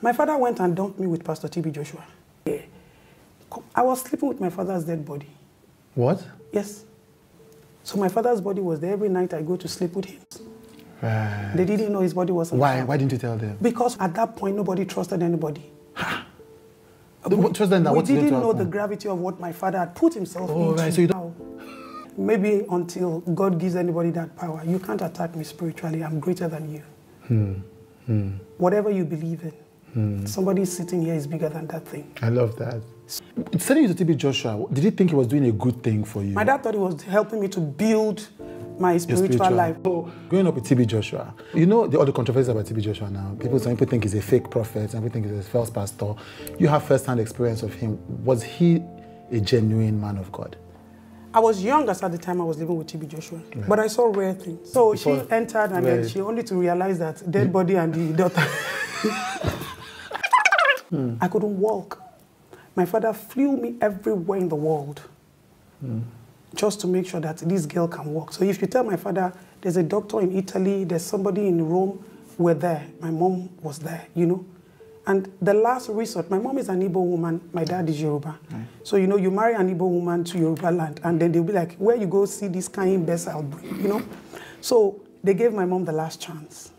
My father went and dumped me with Pastor TB Joshua. Yeah. I was sleeping with my father's dead body. What? Yes. So my father's body was there. Every night I go to sleep with him. Right. They didn't know his body was on Why? fire. Why didn't you tell them? Because at that point, nobody trusted anybody. We didn't know the gravity of what my father had put himself into. Right. So you don't... Maybe until God gives anybody that power, you can't attack me spiritually. I'm greater than you. Whatever you believe in, somebody sitting here is bigger than that thing. I love that. Sending you to TB Joshua, did you think he was doing a good thing for you? My dad thought he was helping me to build my spiritual life. So, growing up with TB Joshua, you know all the controversies about TB Joshua now. Some people think he's a fake prophet, some people think he's a false pastor. You have first-hand experience of him. Was he a genuine man of God? I was young at the time I was living with TB Joshua, but I saw rare things. So she entered and then she only to realize that dead body and the daughter. I couldn't walk. My father flew me everywhere in the world just to make sure that this girl can walk. So if you tell my father, there's a doctor in Italy, there's somebody in Rome, we're there. My mom was there, you know. And the last resort, my mom is an Igbo woman, my dad is Yoruba. So, you know, you marry an Igbo woman to Yoruba land, and then they'll be like, where you go see this kind best I'll bring, you know? So they gave my mom the last chance,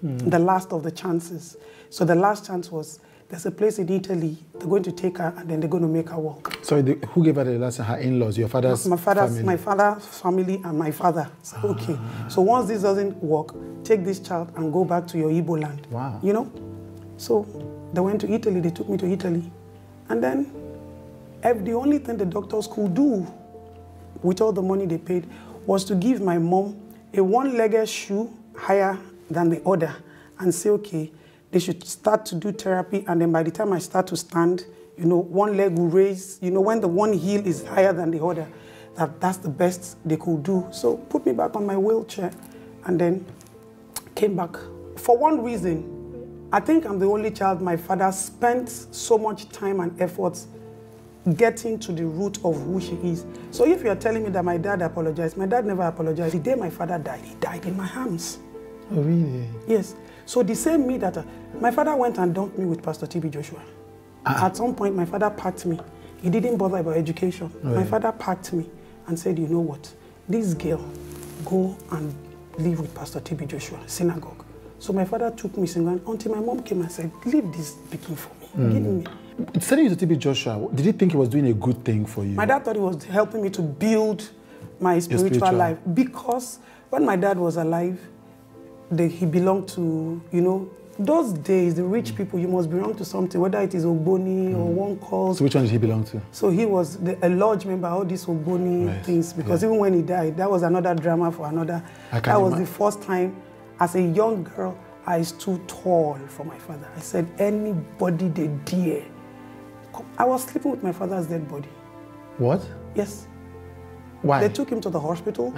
the last of the chances. So the last chance was, there's a place in Italy, they're going to take her, and then they're going to make her walk. Sorry, who gave her the last? Her in-laws, your father's family? My father's family and my father. So, okay, so once this doesn't work, take this child and go back to your Igbo land. Wow. You know? So they went to Italy, they took me to Italy. And then the only thing the doctors could do with all the money they paid was to give my mom a one-legged shoe higher than the other and say, okay, they should start to do therapy. And then by the time I start to stand, you know, one leg will raise, you know, when the one heel is higher than the other, that's the best they could do. So put me back on my wheelchair and then came back. For one reason, I think I'm the only child my father spent so much time and effort getting to the root of who she is. So if you're telling me that my dad apologized, my dad never apologized. The day my father died, he died in my arms. Oh, really? Yes. So the same me that, my father went and dumped me with Pastor TB Joshua. At some point, my father packed me. He didn't bother about education. Right. My father packed me and said, you know what, this girl, go and live with Pastor TB Joshua, synagogue. So my father took me until my mom came and said, leave this speaking for me. Give me. Sending you to TB Joshua, did you think he was doing a good thing for you? My dad thought he was helping me to build my spiritual life. Because when my dad was alive, he belonged to, you know, those days, the rich people, you must belong to something, whether it is Ogboni or one calls. So which one did he belong to? So he was a lodge member, all these Ogboni things, because even when he died, that was another drama for another. That was the first time, as a young girl, I stood tall for my father. I said, anybody they dare. I was sleeping with my father's dead body. What? Yes. Why? They took him to the hospital.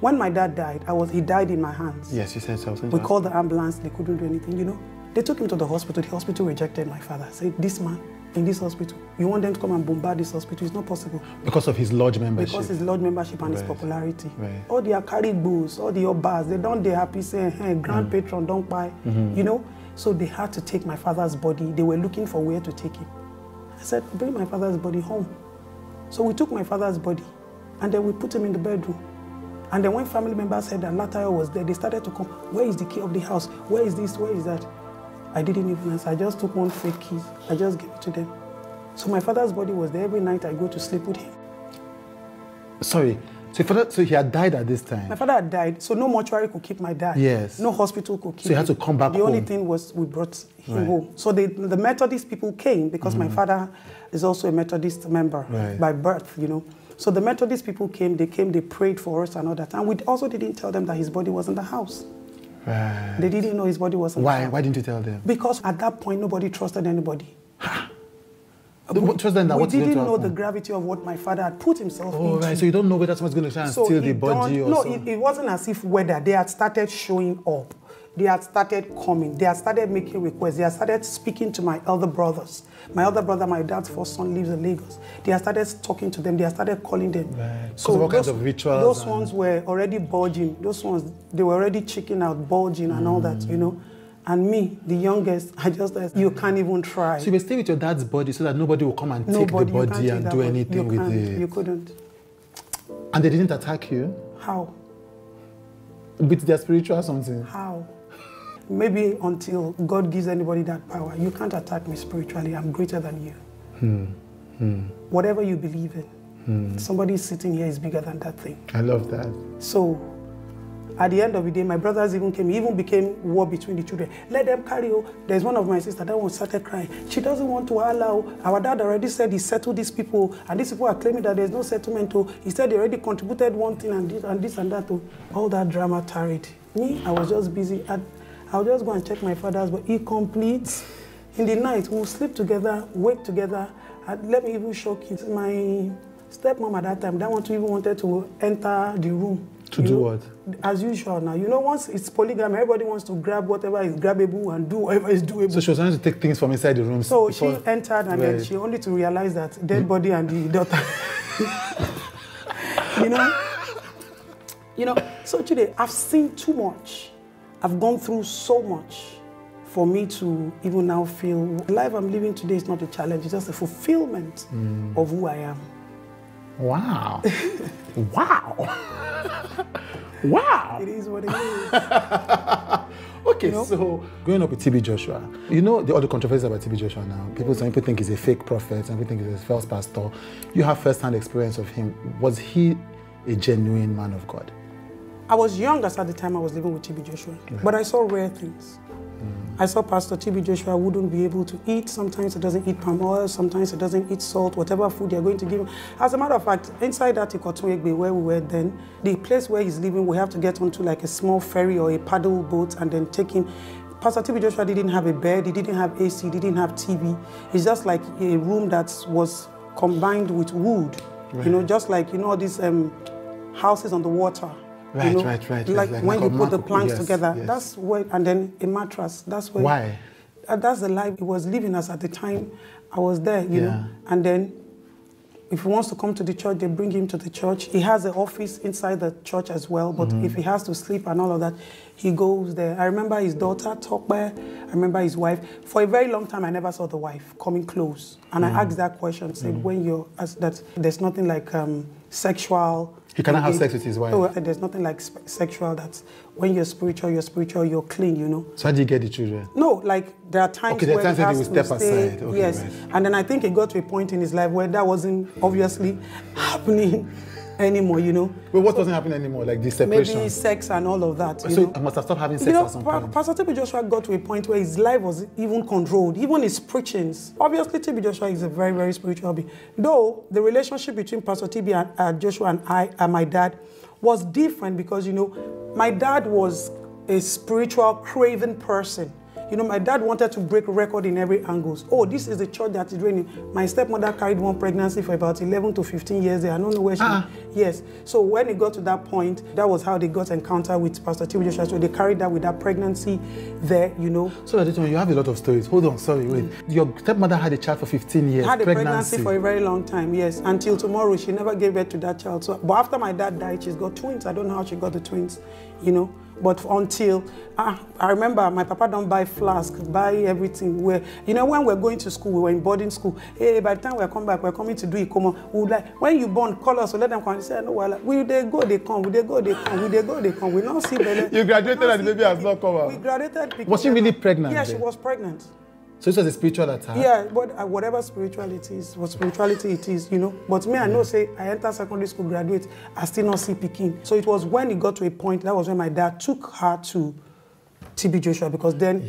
When my dad died, he died in my hands. Yes, you said so. We called the ambulance, they couldn't do anything, you know. They took him to the hospital rejected my father. Said, this man in this hospital, you want them to come and bombard this hospital? It's not possible. Because of his lodge membership? Because his lodge membership and his popularity. All the Akaribos, all the Obas, they happy saying, hey, grand patron, don't buy, you know. So they had to take my father's body. They were looking for where to take him. I said, bring my father's body home. So we took my father's body and then we put him in the bedroom. And then when family members heard that Latayo was there, they started to come, where is the key of the house? Where is this? Where is that? I didn't even answer. I just took one fake key. I just gave it to them. So my father's body was there. Every night I go to sleep with him. Sorry. So he had died at this time? My father had died, so no mortuary could keep my dad. Yes. No hospital could keep him. So he had to come back home. The only thing was we brought him home. So the Methodist people came because my father is also a Methodist member by birth, you know. So the Methodist people came, they prayed for us and all that. And we also didn't tell them that his body was in the house. Right. They didn't know his body was in the house. Why didn't you tell them? Because at that point, nobody trusted anybody. We didn't know the gravity of what my father had put himself into. Right. So you don't know whether someone's going to try and steal the body or something? No, it wasn't as if whether they had started showing up. They had started coming. They had started making requests. They had started speaking to my elder brothers. My elder brother, my dad's first son, lives in Lagos. They had started talking to them. They had started calling them. Right. So all kinds of rituals. Those ones were already bulging. Those ones, they were already checking out, bulging and all that, you know. And me, the youngest, I just said, you can't even try. So you were staying with your dad's body so that nobody will come and take the body and do anything with it? You couldn't. And they didn't attack you? How? With their spiritual something? How? Maybe until God gives anybody that power. You can't attack me spiritually. I'm greater than you. Whatever you believe in, somebody sitting here is bigger than that thing. I love that. So, at the end of the day, my brothers even came, even became war between the children. Let them carry on. There's one of my sisters that one started crying. She doesn't want to allow. Our dad already said he settled these people, and these people are claiming that there's no settlement. He said they already contributed one thing and this and that. All that drama tarried. Me, I was just busy. I'll just go and check my father's, but he completes. In the night, we'll sleep together, wake together. And let me even shock you. My stepmom at that time, that one even wanted to enter the room. To do what? As usual now. Once it's polygamy, everybody wants to grab whatever is grabbable and do whatever is doable. So she was trying to take things from inside the room. So she entered and then she only to realize that dead body and the daughter. So today, I've seen too much. I've gone through so much for me to even now feel the life I'm living today is not a challenge, it's just a fulfillment of who I am. Wow. Wow. Wow. It is what it is. Okay, so growing up with TB Joshua, all the controversies about TB Joshua now. Some people think he's a fake prophet, some people think he's a false pastor. You have first-hand experience of him. Was he a genuine man of God? I was young at the time I was living with TB Joshua, but I saw rare things. I saw Pastor TB Joshua wouldn't be able to eat. Sometimes he doesn't eat palm oil. Sometimes he doesn't eat salt, whatever food they're going to give him. As a matter of fact, inside that Ikotunegbe where we were then, the place where he's living, we have to get onto like a small ferry or a paddle boat and then take him. Pastor TB Joshua didn't have a bed, he didn't have AC, he didn't have TV. It's just like a room that was combined with wood. Right. Just like, these houses on the water. Right. Like when you put the planks together, that's where, and then a mattress, that's where. Why? That's the life he was living as at the time I was there, you know. And then if he wants to come to the church, they bring him to the church. He has an office inside the church as well, but if he has to sleep and all of that, he goes there. I remember his daughter, Tokbe. I remember his wife. For a very long time, I never saw the wife coming close. And I asked that question, said, when you're, that there's nothing like sexual. He cannot have sex with his wife. Oh, there's nothing like sexual. That's when you're spiritual, you're clean, So how do you get the children? No, like there are times where he has to stay. Aside. Okay, yes, right. And then I think it got to a point in his life where that wasn't obviously happening anymore, But what wasn't happening anymore? Like the separation? Maybe sex and all of that. So I must have stopped having sex at some point. Pastor TB Joshua got to a point where his life was even controlled, even his preachings. Obviously, TB Joshua is a very, very spiritual being. Though the relationship between Pastor TB and Joshua and I and my dad was different because, my dad was a spiritual, craven person. My dad wanted to break record in every angle. Oh, this is the church that is doing it. My stepmother carried one pregnancy for about 11 to 15 years there. I don't know where she... Yes. So when it got to that point, that was how they got encounter with Pastor TB Joshua. So they carried that with that pregnancy there, So at the time, you have a lot of stories. Hold on, sorry, wait. Your stepmother had a child for 15 years. Had a pregnancy for a very long time, yes. Until tomorrow, she never gave birth to that child. So, but after my dad died, she's got twins. I don't know how she got the twins, But until, I remember my papa don't buy flask, buy everything. Where, when we're going to school, we were in boarding school. Hey, by the time we come back, we're coming to do Ikoma. We would like, when you born, call us, so let them come and say, no, well, we they go, they come, we they go, they come, we they go, they come. We not see better. You graduated and the baby has not come out. We graduated because... Was she really pregnant? Yeah, she was pregnant. So this was a spiritual attack? Yeah, but whatever spirituality is, what spirituality it is, But me, I know, say, I enter secondary school, graduate, I still not see Peking. So it was when it got to a point, that was when my dad took her to TB Joshua, because then,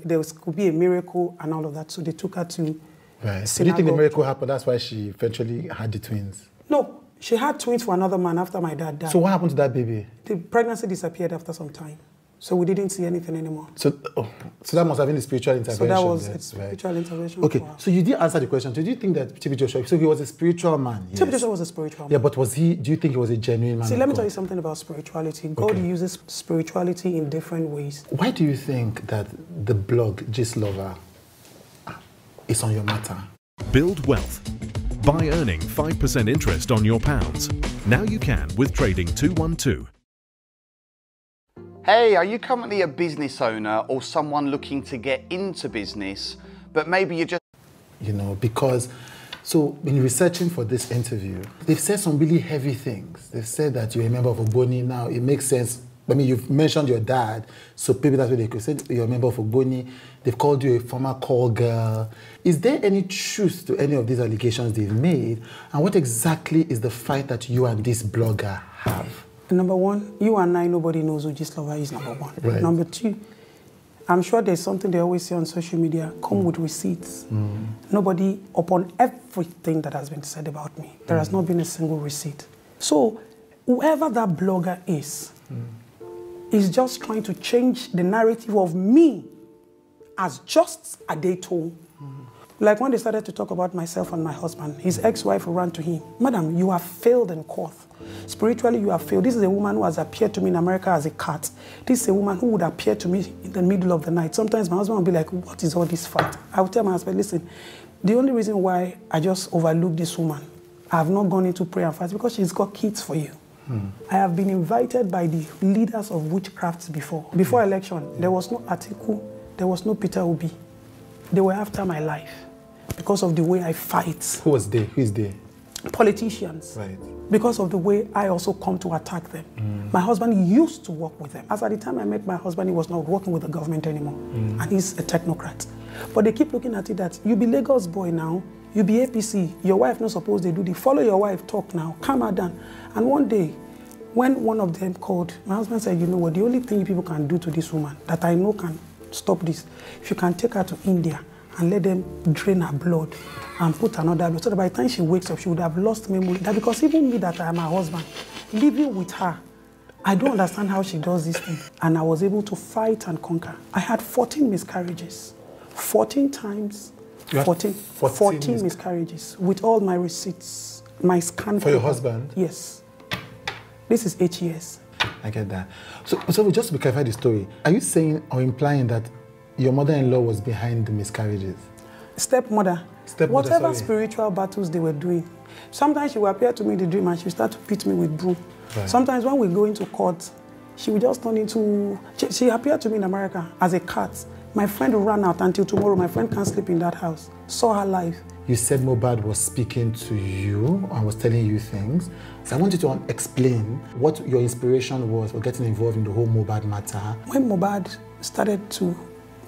there could be a miracle and all of that. So they took her to Right. So do you think the miracle happened? That's why she eventually had the twins? No, she had twins for another man after my dad died. So what happened to that baby? The pregnancy disappeared after some time. So we didn't see anything anymore. So that must have been a spiritual intervention. So that was a spiritual intervention. Okay, so you did answer the question. So do you think that TB Joshua, so he was a spiritual man? Yes. TB Joshua was a spiritual man. Yeah, but do you think he was a genuine man? See, let me tell you something about spirituality. God uses spirituality in different ways. Why do you think that the blog Gist Lover is on your matter? Build wealth by earning 5% interest on your pounds. Now you can with Trading 212. Hey, are you currently a business owner or someone looking to get into business, but maybe you're just... You know, because, so in researching for this interview, they've said some really heavy things. They've said that you're a member of Ogboni. Now, it makes sense. I mean, you've mentioned your dad, so maybe that's what they could say. You're a member of Ogboni. They've called you a former call girl. Is there any truth to any of these allegations they've made? And what exactly is the fight that you and this blogger have? Number one, you and I, nobody knows who Gistlover is, number one. Right. Number two, I'm sure there's something they always say on social media, come with receipts. Nobody, upon everything that has been said about me, there has not been a single receipt. So whoever that blogger is just trying to change the narrative of me as just Adetong. Like when they started to talk about myself and my husband, his ex-wife ran to him, Madam, you have failed in court. Spiritually, you have failed. This is a woman who has appeared to me in America as a cat. This is a woman who would appear to me in the middle of the night. Sometimes my husband will be like, what is all this fight? I will tell my husband, listen, the only reason why I just overlooked this woman, I have not gone into prayer and fast because she's got kids for you. I have been invited by the leaders of witchcrafts before. Before election, there was no Atiku, there was no Peter Obi. They were after my life because of the way I fight. Who was there? Who is there? Politicians. Right. Because of the way I also come to attack them. My husband used to work with them. As at the time I met my husband, he was not working with the government anymore. And he's a technocrat. But they keep looking at it that you be Lagos boy now, you be APC, your wife not supposed to do the follow your wife, talk now, calm her down. And one day, when one of them called, my husband said, you know what, the only thing you people can do to this woman that I know can stop this, if you can take her to India and let them drain her blood and put another blood, so that by the time she wakes up, she would have lost memory. That because even me that I am her husband, living with her, I don't understand how she does this thing. And I was able to fight and conquer. I had 14 miscarriages. 14 times, 14 miscarriages with all my receipts, my scan. For your husband? Yes. This is 8 years. I get that. So just to clarify the story, are you saying or implying that your mother-in-law was behind the miscarriages? Stepmother. Whatever spiritual battles they were doing. Sometimes she would appear to me in the dream and she would start to beat me with broom. Right. Sometimes when we go into court, she would just turn into... She appeared to me in America as a cat. My friend ran out until tomorrow. My friend can't sleep in that house. Saw her live. You said Mohbad was speaking to you and was telling you things. So I want you to explain what your inspiration was for getting involved in the whole Mohbad matter. When Mohbad started to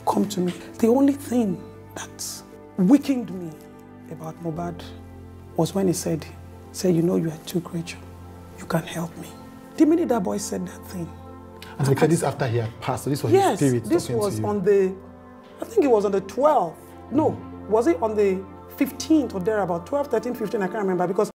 come to me, the only thing that weakened me about Mohbad was when he said, you know you are too creature. You can help me. The minute that boy said that thing. And so this after he had passed, so this was his spirit talking to you? Yes, this was on the, I think it was on the 12th. No, was it on the 15th or thereabout? 12, 13, 15, I can't remember because